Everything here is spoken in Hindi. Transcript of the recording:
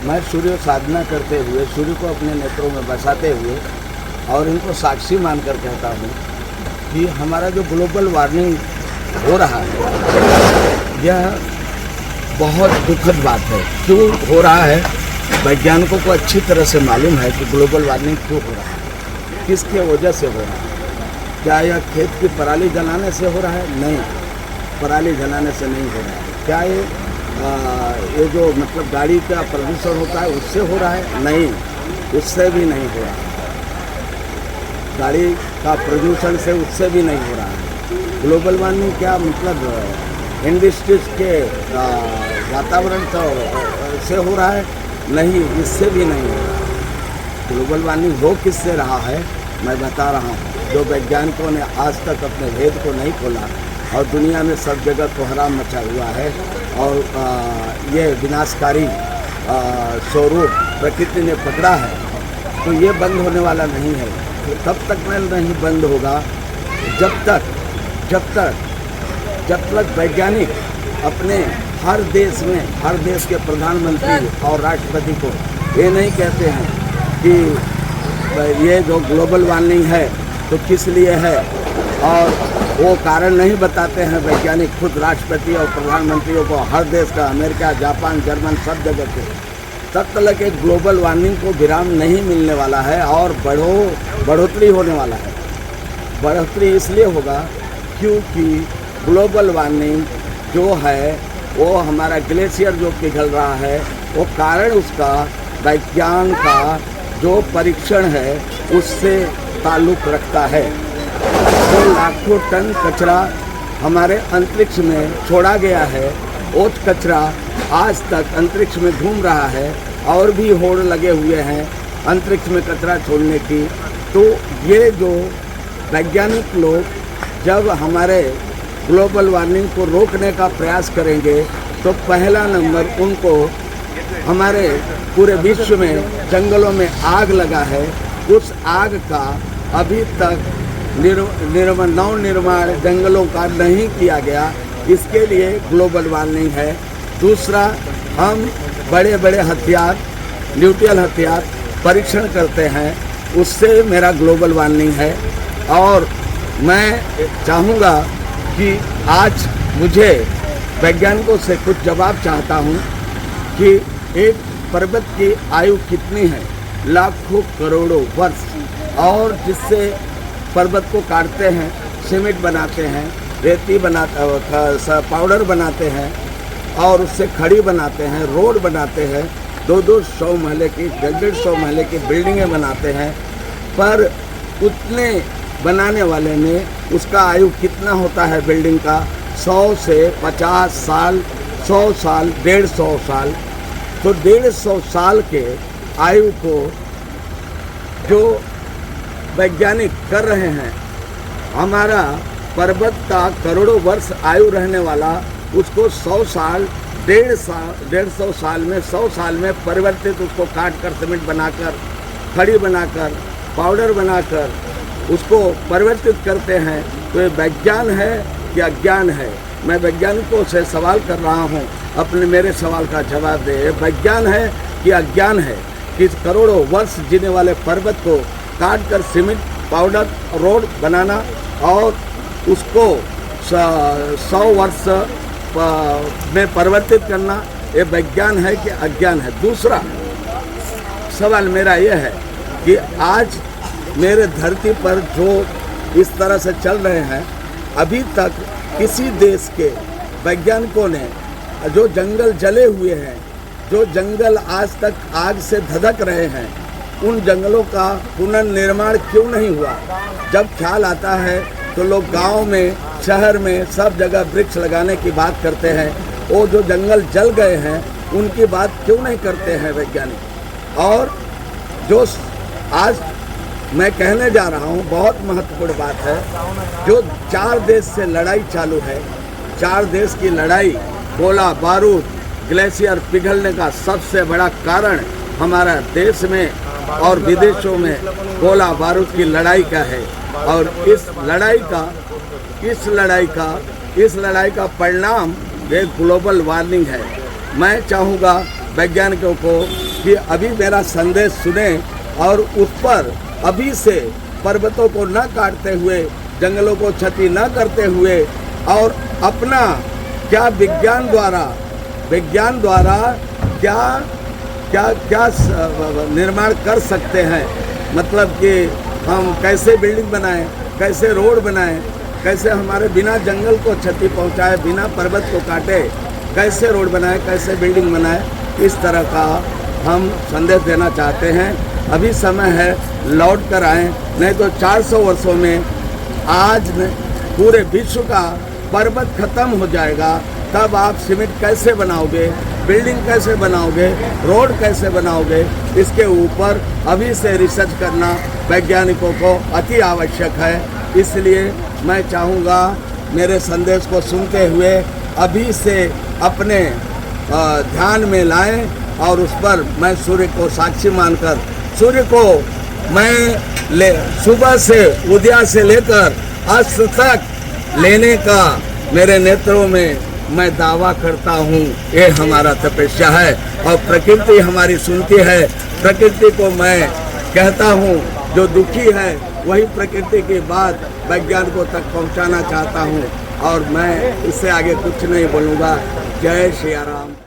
मैं सूर्य साधना करते हुए, सूर्य को अपने नेत्रों में बसाते हुए और इनको साक्षी मानकर कहता हूँ कि हमारा जो ग्लोबल वार्मिंग हो रहा है यह बहुत दुखद बात है। क्यों हो रहा है, वैज्ञानिकों को अच्छी तरह से मालूम है कि ग्लोबल वार्मिंग क्यों हो रहा है, किसके वजह से हो रहा है। क्या यह खेत की पराली जलाने से हो रहा है? नहीं, पराली जलाने से नहीं हो रहा है। क्या ये जो मतलब गाड़ी का प्रदूषण होता है उससे हो रहा है? नहीं, उससे भी नहीं हो रहा है। गाड़ी का प्रदूषण से उससे भी नहीं हो रहा है। ग्लोबल वार्मिंग क्या मतलब इंडस्ट्रीज के वातावरण से हो रहा है? नहीं, इससे भी नहीं हो रहा है। ग्लोबल वार्मिंग हो किससे रहा है मैं बता रहा हूँ। जो वैज्ञानिकों ने आज तक अपने भेद को नहीं खोला और दुनिया में सब जगह कोहराम मचा हुआ है और ये विनाशकारी स्वरूप प्रकृति ने पकड़ा है, तो ये बंद होने वाला नहीं है। तो तब तक नहीं बंद होगा जब तक वैज्ञानिक अपने हर देश के प्रधानमंत्री और राष्ट्रपति को ये नहीं कहते हैं कि ये जो ग्लोबल वार्मिंग है तो किस लिए है, और वो कारण नहीं बताते हैं वैज्ञानिक खुद राष्ट्रपति और प्रधानमंत्रियों को, हर देश का, अमेरिका, जापान, जर्मन, सब जगह के, तब तक एक ग्लोबल वार्मिंग को विराम नहीं मिलने वाला है और बढ़ोतरी होने वाला है। बढ़ोतरी इसलिए होगा क्योंकि ग्लोबल वार्मिंग जो है वो हमारा ग्लेशियर जो पिघल रहा है, वो कारण उसका विज्ञान का जो परीक्षण है उससे ताल्लुक़ रखता है। जो लाखों टन कचरा हमारे अंतरिक्ष में छोड़ा गया है, वो कचरा आज तक अंतरिक्ष में घूम रहा है और भी होड़ लगे हुए हैं अंतरिक्ष में कचरा छोड़ने की। तो ये जो वैज्ञानिक लोग जब हमारे ग्लोबल वार्मिंग को रोकने का प्रयास करेंगे तो पहला नंबर उनको हमारे पूरे विश्व में जंगलों में आग लगा है, उस आग का अभी तक नवनिर्माण जंगलों का नहीं किया गया, इसके लिए ग्लोबल वार्मिंग है। दूसरा, हम बड़े बड़े हथियार, न्यूक्लियर हथियार परीक्षण करते हैं, उससे मेरा ग्लोबल वार्मिंग है। और मैं चाहूँगा कि आज मुझे वैज्ञानिकों से कुछ जवाब चाहता हूँ कि एक पर्वत की आयु कितनी है, लाखों करोड़ों वर्ष, और जिससे पर्वत को काटते हैं, सीमेंट बनाते हैं, रेती पाउडर बनाते हैं और उससे खड़ी बनाते हैं, रोड बनाते हैं, 200 महले की, 150 महले की बिल्डिंगें बनाते हैं। पर उतने बनाने वाले में उसका आयु कितना होता है बिल्डिंग का? 100 से 50 साल, 100 साल, 150 साल। तो 150 साल के आयु को जो वैज्ञानिक कर रहे हैं, हमारा पर्वत का करोड़ों वर्ष आयु रहने वाला उसको 100 साल, 150 साल में, 100 साल में परिवर्तित उसको काट कर, सीमेंट बनाकर, खड़ी बनाकर, पाउडर बनाकर उसको परिवर्तित करते हैं। तो ये विज्ञान है कि अज्ञान है? मैं वैज्ञानिकों से सवाल कर रहा हूँ, अपने मेरे सवाल का जवाब दे। ये विज्ञान है कि अज्ञान है कि करोड़ों वर्ष जीने वाले पर्वत को काट कर सीमेंट, पाउडर, रोड बनाना और उसको 100 वर्ष में परिवर्तित करना, ये विज्ञान है कि अज्ञान है? दूसरा सवाल मेरा ये है कि आज मेरे धरती पर जो इस तरह से चल रहे हैं, अभी तक किसी देश के वैज्ञानिकों ने जो जंगल जले हुए हैं, जो जंगल आज तक आग से धधक रहे हैं, उन जंगलों का पुनर्निर्माण क्यों नहीं हुआ? जब ख्याल आता है तो लोग गांव में, शहर में, सब जगह वृक्ष लगाने की बात करते हैं। वो जो जंगल जल गए हैं उनकी बात क्यों नहीं करते हैं वैज्ञानिक? और जो आज मैं कहने जा रहा हूँ बहुत महत्वपूर्ण बात है, जो 4 देश से लड़ाई चालू है, 4 देश की लड़ाई, गोला बारूद, ग्लेशियर पिघलने का सबसे बड़ा कारण हमारा देश में और विदेशों में गोला बारूद की लड़ाई का है। और इस लड़ाई का परिणाम ये ग्लोबल वार्मिंग है। मैं चाहूँगा वैज्ञानिकों को कि अभी मेरा संदेश सुने और उस पर अभी से पर्वतों को न काटते हुए, जंगलों को क्षति न करते हुए और अपना क्या विज्ञान द्वारा क्या निर्माण कर सकते हैं, मतलब कि हम कैसे बिल्डिंग बनाएं, कैसे रोड बनाएं, कैसे हमारे बिना जंगल को क्षति पहुंचाए, बिना पर्वत को काटे, कैसे रोड बनाएं, कैसे बिल्डिंग बनाएं, इस तरह का हम संदेश देना चाहते हैं। अभी समय है, लौट कर आएँ, नहीं तो 400 वर्षों में आज पूरे विश्व का पर्वत खत्म हो जाएगा। तब आप सीमेंट कैसे बनाओगे, बिल्डिंग कैसे बनाओगे, रोड कैसे बनाओगे, इसके ऊपर अभी से रिसर्च करना वैज्ञानिकों को अति आवश्यक है। इसलिए मैं चाहूँगा मेरे संदेश को सुनते हुए अभी से अपने ध्यान में लाएं और उस पर मैं सूर्य को साक्षी मानकर, सूर्य को मैं सुबह से उदय से लेकर अस्त तक लेने का मेरे नेत्रों में मैं दावा करता हूँ। ये हमारा तपस्या है और प्रकृति हमारी सुनती है। प्रकृति को मैं कहता हूँ, जो दुखी है वही प्रकृति की बात वैज्ञानिकों तक पहुँचाना चाहता हूँ और मैं इससे आगे कुछ नहीं बोलूँगा। जय श्री राम।